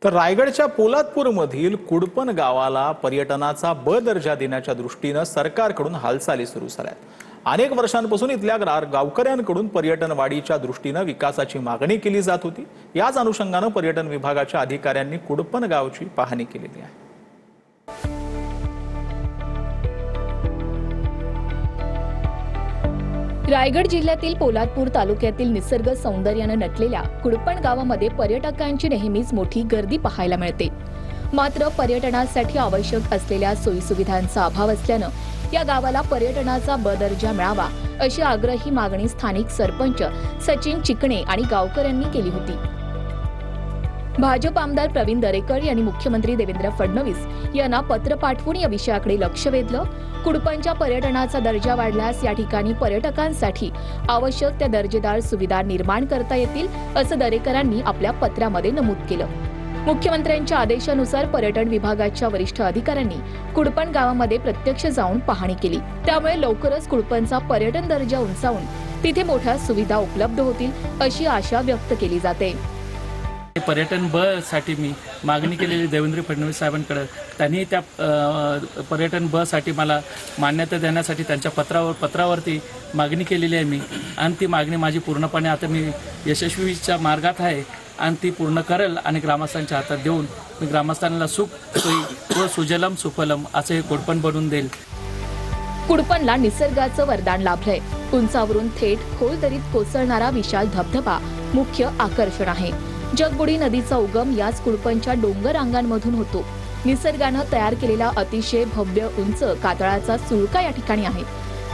तर रायगडच्या पोलादपूरमधील कुडपण गावाला पर्यटनाचा ब दर्जा देण्याच्या दृष्टीने सरकारकडून हालचाली सुरू झाल्यात। अनेक वर्षांपासून इथल्या गावकऱ्यांकडून पर्यटन वाढीच्या दृष्टीने विकासाची मागणी केली जात होती। याच अनुषंगाने पर्यटन विभागाच्या अधिकाऱ्यांनी कुडपण गावची पाहणी केलेली आहे। रायगड जिल्ह्यातील पोलादपूर तालुक्यातील निसर्ग सौंदर्याने नटलेल्या कुडपण गावामध्ये पर्यटकांची नेहमीच मोठी गर्दी पाहायला मिळते। मात्र पर्यटनासाठी आवश्यक असलेल्या सोयीसुविधांचा अभाव असल्याने या गावाला पर्यटनाचा ब दर्जा मिळावा अशी आग्रही मागणी स्थानिक सरपंच सचिन चिकणे आणि गावकऱ्यांनी केली होती। भाजप आमदार प्रवीण दरेकर यांनी मुख्यमंत्री देवेंद्र फडणवीस यांना पत्र पाठवून या विषयाकडे लक्ष वेधलं। कुडपणच्या पर्यटनाचा दर्जा वाढल्यास या ठिकाणी पर्यटकांसाठी आवश्यक त्या दर्जेदार सुविधा निर्माण करता येतील असं दरेकरांनी आपल्या पत्रामध्ये नमूद केलं। मुख्यमंत्र्यांच्या आदेशानुसार पर्यटन विभागाच्या वरिष्ठ अधिकाऱ्यांनी कुडपण गावामध्ये प्रत्यक्ष जाऊन पाहणी केली। त्यामुळे लवकरच कुडपणचा पर्यटन दर्जा उंचावून तिथे मोठ्या सुविधा उपलब्ध होतील अशी आशा व्यक्त केली जाते। पर्यटन ब साठी मी मागणी केलेली देवेंद्र फडणवीस साहेबांकडे, त्यांनी त्या पर्यटन ब साठी मला मान्यता देण्यासाठी त्यांच्या पत्रावरती मागणी केलेली आहे मी, आणि ती मागणी माझी पूर्णपणे आता मी यशस्वीच्या मार्गात आहे आणि ती पूर्ण करेल आणि ग्रामस्थांच्या हातात देऊन मी ग्रामस्थांना सुख सोयी व सुजलम सुफलम असे हे कुडपण बनवून देईल। कुडपणला निसर्गाचं वरदान लाभलंय। उंचावरून थेट खोल दरीत कोसळणारा विशाल धबधबा मुख्य आकर्षण आहे। जगबुडी नदीचा उगम याच कुडपणच्या डोंगर रांगांमधून होतो। निसर्गानं तयार केलेला अतिशय भव्य उंच कातळाचा सुळका या ठिकाणी आहे,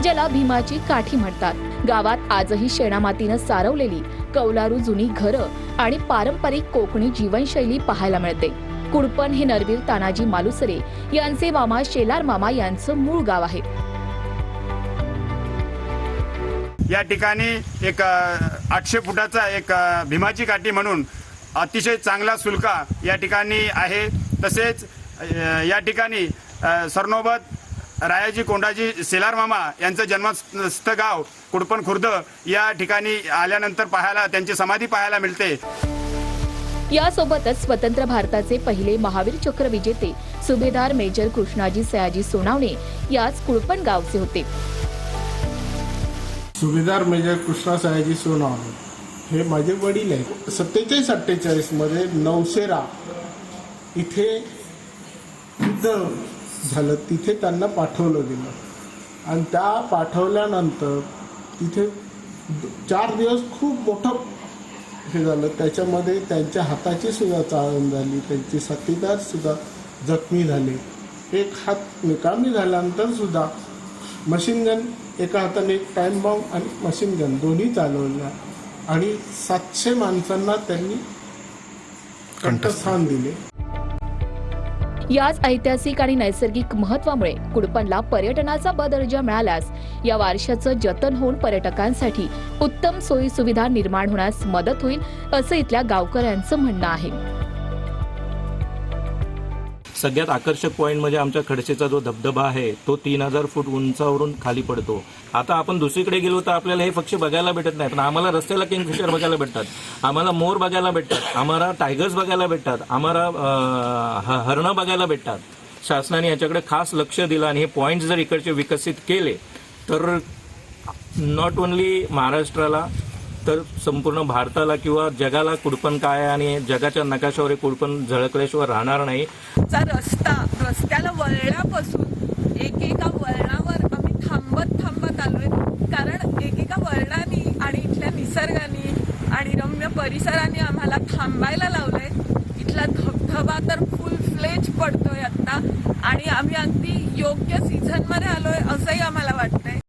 ज्याला भीमाची काठी म्हणतात। गावात आजही शेणामातीनं सारवलेली कौलारू जुनी घरं आणि पारंपरिक कोकणी जीवनशैली पाहायला मिळते। कुडपण हे नरवीर तानाजी मालुसरे यांचे मामा शेलार मामा यांचं मूळ गाव आहे। या ठिकाणी एक 800 फुटाचा एक भीमाची काठी म्हणून अतिशय चांगला सुलका या ठिकाणी आहे। तसेच या ठिकाणी सरनोबत रायाजी कोंडाजी शेलार मामा यांचं जन्मस्थ गाव कुडपण खुर्द या ठिकाणी आल्यानंतर पाहायला त्यांची समाधी पाहायला मिळते। यासोबतच स्वतंत्र भारताचे पहिले महावीर चक्र विजेते सुभेदार मेजर कृष्णाजी सयाजी सोनावणे याच कुडपण गावचे होते। सुभेदार मेजर कृष्णा सयाजी सोनावणे हे माझे वडील आहेत। 47-48 मध्ये नौशेरा इथे युद्ध झालं, तिथे त्यांना पाठवलं गेलं आणि त्या पाठवल्यानंतर तिथे 4 दिवस खूप मोठं हे झालं। त्याच्यामध्ये त्यांच्या हाताची सुद्धा चाळण झाली, त्यांचे साथीदार सुद्धा जखमी झाले। एक हात निकामी झाल्यानंतर सुद्धा मशीन गन एका हाताने एक टाइम बॉम्ब आणि मशीन गन दोन्ही चालवल्या आणि 700 माणसांना त्यांनी कंठस्थान दिले। याच ऐतिहासिक आणि नैसर्गिक महत्त्वामुळे कुडपणला पर्यटनाचा ब दर्जा मिळाल्यास या वारशाचं जतन होऊन पर्यटकांसाठी उत्तम सोयी सुविधा निर्माण होण्यास मदत होईल असं इथल्या गावकऱ्यांचं म्हणणं आहे। सगळ्यात आकर्षक पॉईंट म्हणजे आमच्या खडसेचा जो धबधबा आहे तो 3000 फूट उंचावरून खाली पडतो। आता आपण दुसरीकडे गेलो तर आपल्याला हे पक्षी बघायला भेटत नाही, पण आम्हाला रस्त्याला किंगफिशर बघायला भेटतात, आम्हाला मोर बघायला भेटतात, आम्हाला टायगर्स बघायला भेटतात, आम्हाला हरणं बघायला भेटतात। शासनाने याच्याकडे खास लक्ष दिलं आणि हे पॉईंट जर इकडचे विकसित केले तर नॉट ओन्ली महाराष्ट्राला तर संपूर्ण भारताला किंवा जगाला कुडपण काय आहे आणि जगाच्या नकाशावर कुडपण झळकल्याशिवाय राहणार नाही। रस्त्याला वळणापासून एकेका वळणावर आम्ही थांबत आलोय, कारण एकेका वळणाने आणि इथल्या निसर्गाने आणि रम्य परिसराने आम्हाला थांबायला लावलंय। इथला धबधबा तर फुल फ्लेज पडतोय आता आणि आम्ही अगदी योग्य सीझन मध्ये आलोय असंही आम्हाला वाटतंय।